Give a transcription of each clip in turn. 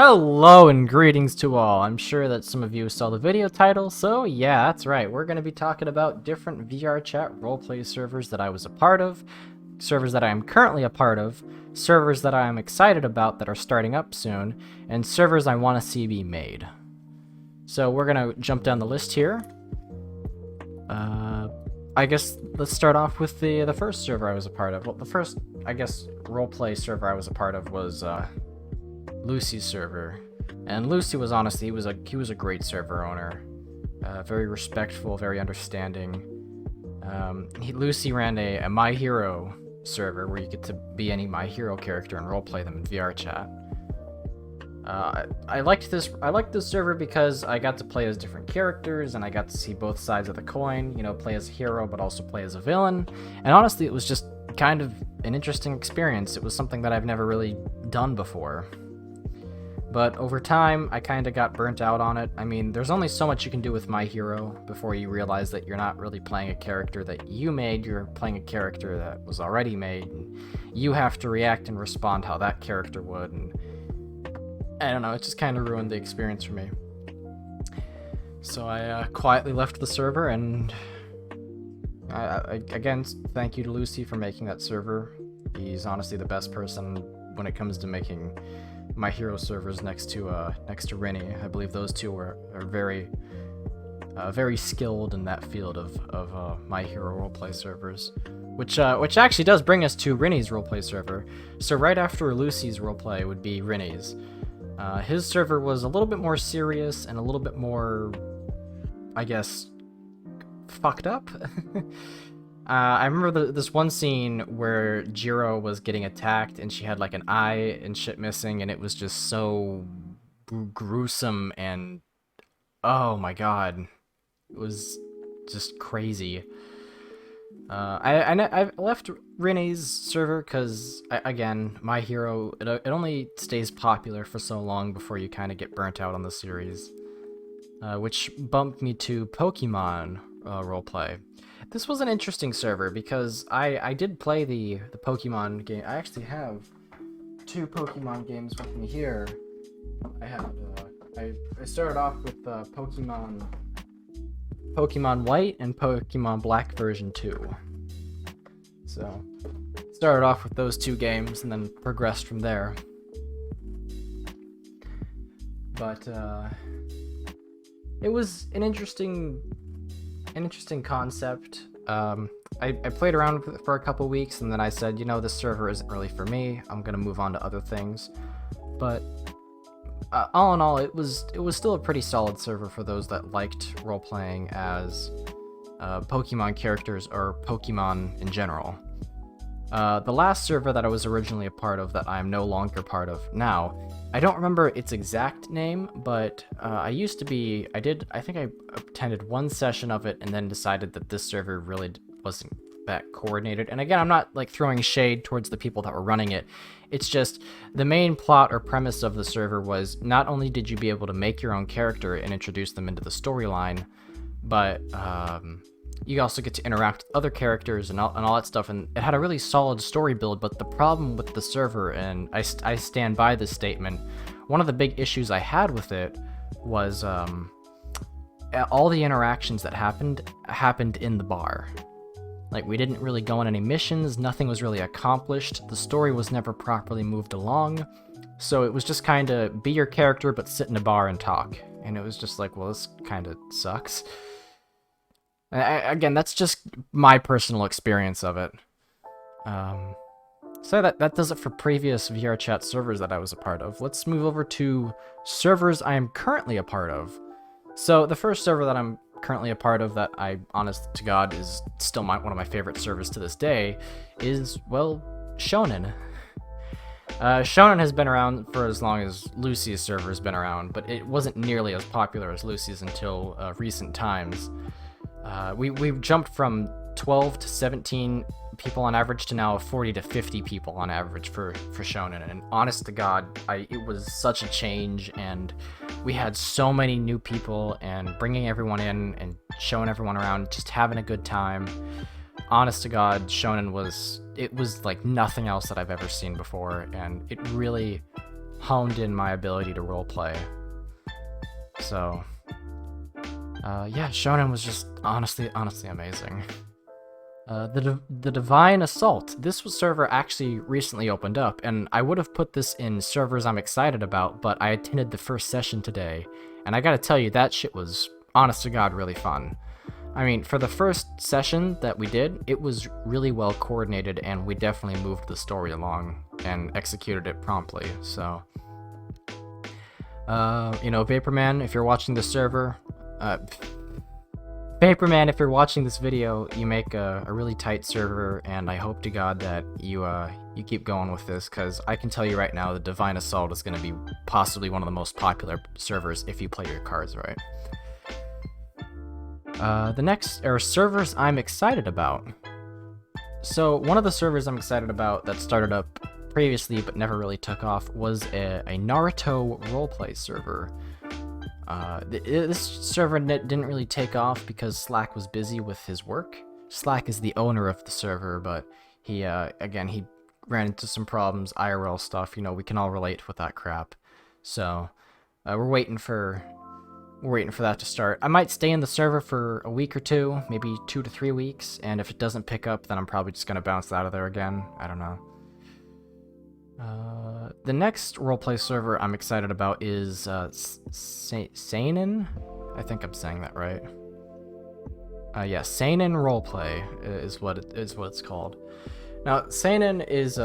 Hello and greetings to all. I'm sure that some of you saw the video title, so yeah, that's right. We're going to be talking about different VRChat roleplay servers that I was a part of, servers that I am currently a part of, servers that I am excited about that are starting up soon, and servers I want to see be made. So we're going to jump down the list here. I guess let's start off with the first server I was a part of. Well, the first, I guess, roleplay server I was a part of was Lucy's server, and Lucy was honestly he was a great server owner, very respectful, very understanding. Lucy ran a My Hero server where you get to be any My Hero character and roleplay them in VRChat. I liked this server because I got to play as different characters and I got to see both sides of the coin. You know, play as a hero but also play as a villain. And honestly, it was just kind of an interesting experience. It was something that I've never really done before. But over time, I kind of got burnt out on it. I mean, there's only so much you can do with My Hero before you realize that you're not really playing a character that you made, you're playing a character that was already made, and you have to react and respond how that character would, and I don't know, it just kind of ruined the experience for me. So I quietly left the server, and again, thank you to Lucy for making that server. He's honestly the best person when it comes to making My Hero servers next to Rinny. I believe those two are very skilled in that field of My Hero roleplay servers, which actually does bring us to Rinny's roleplay server. So right after Lucy's roleplay would be Rinny's. His server was a little bit more serious and a little bit more, I guess, fucked up. I remember this one scene where Jiro was getting attacked and she had like an eye and shit missing, and it was just so gruesome and oh my god, it was just crazy. I left Renee's server because, again, My Hero, it only stays popular for so long before you kind of get burnt out on the series, which bumped me to Pokemon roleplay. This was an interesting server because I did play the Pokemon game. I actually have two Pokemon games with me here. I had I started off with Pokemon White and Pokemon Black version 2. So started off with those two games and then progressed from there. But it was an interesting concept. I played around with it for a couple weeks and then I said, you know, this server isn't really for me. I'm gonna move on to other things. But all in all, it was still a pretty solid server for those that liked role-playing as Pokemon characters or Pokemon in general. The last server that I was originally a part of that I am no longer part of now, I don't remember its exact name, but I think I attended one session of it and then decided that this server really wasn't that coordinated. And again, I'm not like throwing shade towards the people that were running it. It's just the main plot or premise of the server was not only did you be able to make your own character and introduce them into the storyline, but you also get to interact with other characters and all that stuff, and it had a really solid story build. But the problem with the server, and I stand by this statement, one of the big issues I had with it was all the interactions that happened in the bar. Like, we didn't really go on any missions, nothing was really accomplished, the story was never properly moved along, so it was just kind of be your character but sit in a bar and talk. And it was just like, well, this kind of sucks. Again, that's just my personal experience of it. So that does it for previous VRChat servers that I was a part of. Let's move over to servers I am currently a part of. So the first server that I'm currently a part of that I, honest to God, is still one of my favorite servers to this day is, well, Shonen. Shonen has been around for as long as Lucy's server has been around, but it wasn't nearly as popular as Lucy's until recent times. We've jumped from 12 to 17 people on average to now 40 to 50 people on average for Shonen, and honest to God, it was such a change, and we had so many new people, and bringing everyone in and showing everyone around, just having a good time. Honest to God, Shonen was like nothing else that I've ever seen before, and it really honed in my ability to roleplay. So, yeah, shonen was just honestly amazing. The Divine Assault. This server actually recently opened up, and I would have put this in servers I'm excited about, but I attended the first session today, and I gotta tell you, that shit was, honest to God, really fun. I mean, for the first session that we did, it was really well coordinated, and we definitely moved the story along and executed it promptly, so... you know, Vaporman, if you're watching this server, Vaporman, if you're watching this video, you make a really tight server, and I hope to God that you keep going with this, because I can tell you right now, the Divine Assault is going to be possibly one of the most popular servers if you play your cards right. The next are servers I'm excited about. So one of the servers I'm excited about that started up previously but never really took off was a Naruto roleplay server. This server didn't really take off because Slack was busy with his work. Slack is the owner of the server, but he, again, he ran into some problems, IRL stuff, you know, we can all relate with that crap. So, we're waiting for that to start. I might stay in the server for a week or two, maybe 2 to 3 weeks, and if it doesn't pick up, then I'm probably just gonna bounce out of there again. I don't know. The next roleplay server I'm excited about is Seinen? I think I'm saying that right. Yeah, Seinen Roleplay is what it's called. Now, Seinen is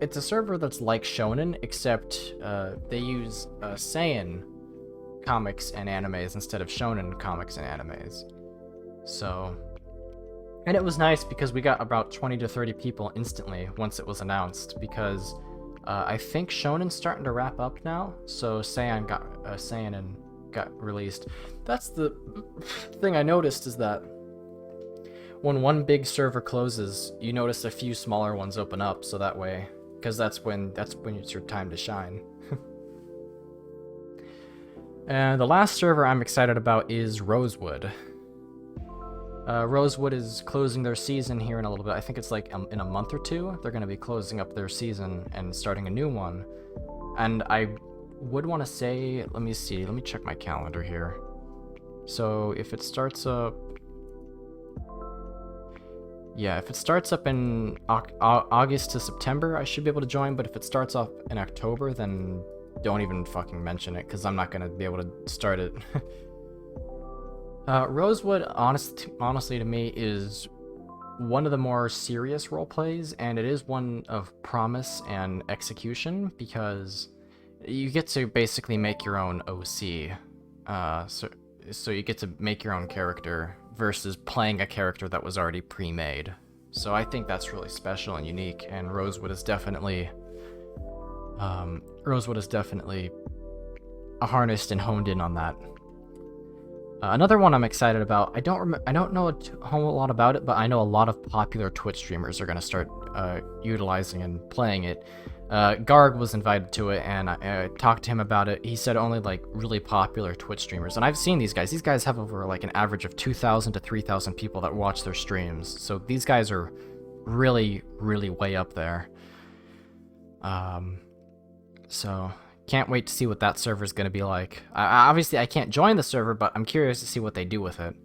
it's a server that's like shonen, except they use seinen comics and animes instead of shonen comics and animes. So, and it was nice because we got about 20 to 30 people instantly once it was announced, because I think shonen's starting to wrap up now, so seinen got released. That's the thing I noticed, is that when one big server closes, you notice a few smaller ones open up, so that way, because that's when it's your time to shine. And the last server I'm excited about is Rosewood. Rosewood is closing their season here in a little bit. I think it's like in a month or two, they're going to be closing up their season and starting a new one. And I would want to say, let me see, let me check my calendar here. So if it starts up... Yeah, if it starts up in August to September, I should be able to join, but if it starts off in October, then don't even fucking mention it, because I'm not going to be able to start it. Rosewood, honestly to me, is one of the more serious roleplays, and it is one of promise and execution, because you get to basically make your own OC. So you get to make your own character versus playing a character that was already pre-made. So I think that's really special and unique, and Rosewood is definitely harnessed and honed in on that. Another one I'm excited about, I don't know a whole lot about it, but I know a lot of popular Twitch streamers are going to start utilizing and playing it. Garg was invited to it, and I talked to him about it. He said only like really popular Twitch streamers, and I've seen these guys. These guys have over like an average of 2,000 to 3,000 people that watch their streams. So these guys are really, really way up there. So can't wait to see what that server is going to be like. Obviously, I can't join the server, but I'm curious to see what they do with it.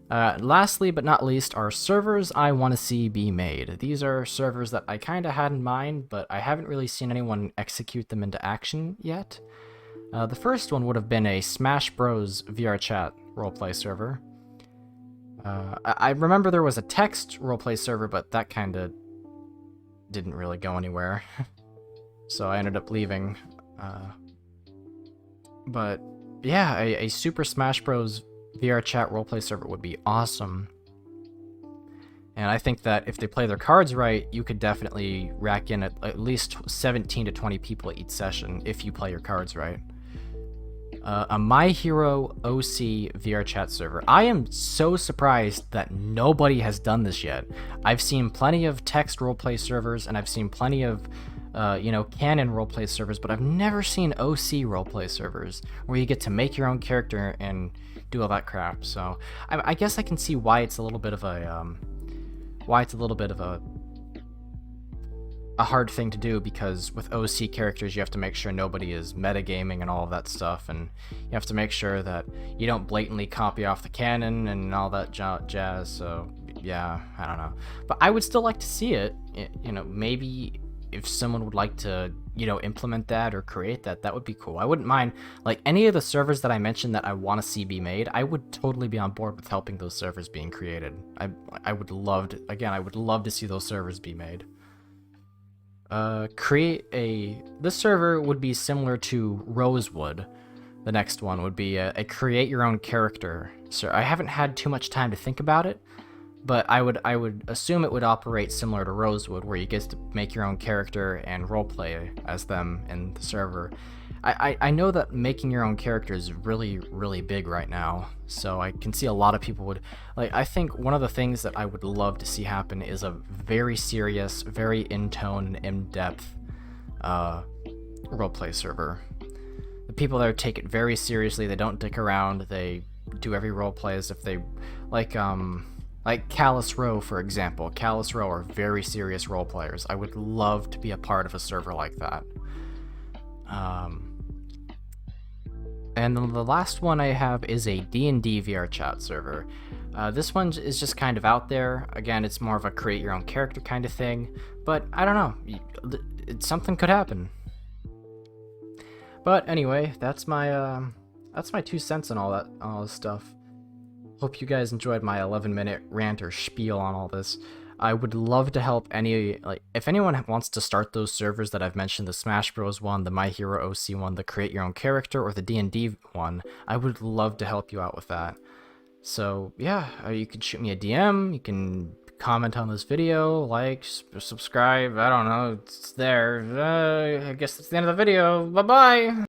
Lastly, but not least, are servers I want to see be made. These are servers that I kind of had in mind, but I haven't really seen anyone execute them into action yet. The first one would have been a Smash Bros. VRChat roleplay server. I remember there was a text roleplay server, but that kind of didn't really go anywhere. So I ended up leaving. But yeah, a Super Smash Bros. VRChat roleplay server would be awesome. And I think that if they play their cards right, you could definitely rack in at least 17 to 20 people each session if you play your cards right. A My Hero OC VRChat server. I am so surprised that nobody has done this yet. I've seen plenty of text roleplay servers, and I've seen plenty of canon roleplay servers, but I've never seen OC roleplay servers where you get to make your own character and do all that crap. So I guess I can see why it's a little bit of a a hard thing to do, because with OC characters you have to make sure nobody is metagaming and all of that stuff, and you have to make sure that you don't blatantly copy off the canon and all that jazz. So yeah, I don't know, but I would still like to see it. You know, maybe if someone would like to, you know, implement that or create that, that would be cool. I wouldn't mind, like, any of the servers that I mentioned that I want to see be made, I would totally be on board with helping those servers being created. I would love to, again, I would love to see those servers be made. This server would be similar to Rosewood. The next one would be a create your own character. So I haven't had too much time to think about it, but I would assume it would operate similar to Rosewood, where you get to make your own character and roleplay as them in the server. I know that making your own character is really, really big right now, so I can see a lot of people would, like, I think one of the things that I would love to see happen is a very serious, very in-tone and in-depth roleplay server. The people there take it very seriously, they don't dick around, they do every roleplay as if they, like Callous Row, for example. Callous Row are very serious role players. I would love to be a part of a server like that. And then the last one I have is a D&D VRChat server. This one is just kind of out there. Again, it's more of a create your own character kind of thing, but I don't know. Something could happen. But anyway, that's my 2 cents on all this stuff. Hope you guys enjoyed my 11-minute rant or spiel on all this. I would love to help if anyone wants to start those servers that I've mentioned, the Smash Bros one, the My Hero OC one, the Create Your Own Character, or the D&D one, I would love to help you out with that. So yeah, you can shoot me a DM, you can comment on this video, like, subscribe, I don't know, it's there. I guess that's the end of the video. Bye-bye!